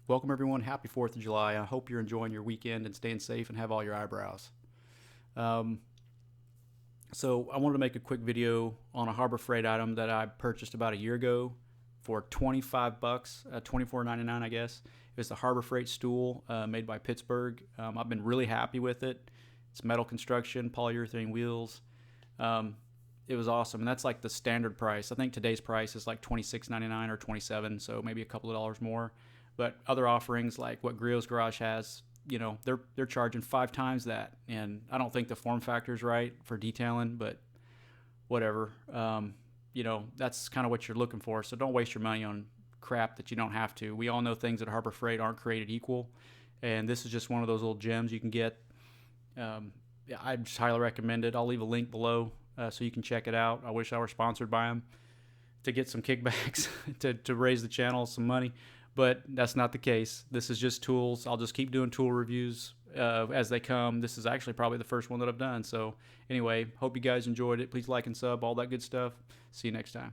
Welcome everyone. Happy 4th of July. I hope you're enjoying your weekend and staying safe and have all your eyebrows. Um, so I wanted to make a quick video on a Harbor Freight item that I purchased about a year ago for 25 bucks, 24.99 I guess. It was the Harbor Freight stool made by Pittsburgh. I've been really happy with it. It's metal construction, polyurethane wheels. Um, it was awesome, and that's like the standard price. I think today's price is like $26.99 or $27, so maybe a couple of dollars more. But other offerings like what Griot's Garage has, they're charging 5 times that, and I don't think the form factor is right for detailing, but whatever. That's kind of what you're looking for. So don't waste your money on crap that you don't have to. We all know things at Harbor Freight aren't created equal, and this is just one of those little gems you can get. Yeah, I just highly recommend it. I'll leave a link below so you can check it out. I wish I were sponsored by them to get some kickbacks to raise the channel some money, but that's not the case. This is just tools. I'll just keep doing tool reviews as they come. This is actually probably the first one that I've done. So anyway, hope you guys enjoyed it. Please like and sub, all that good stuff. See you next time.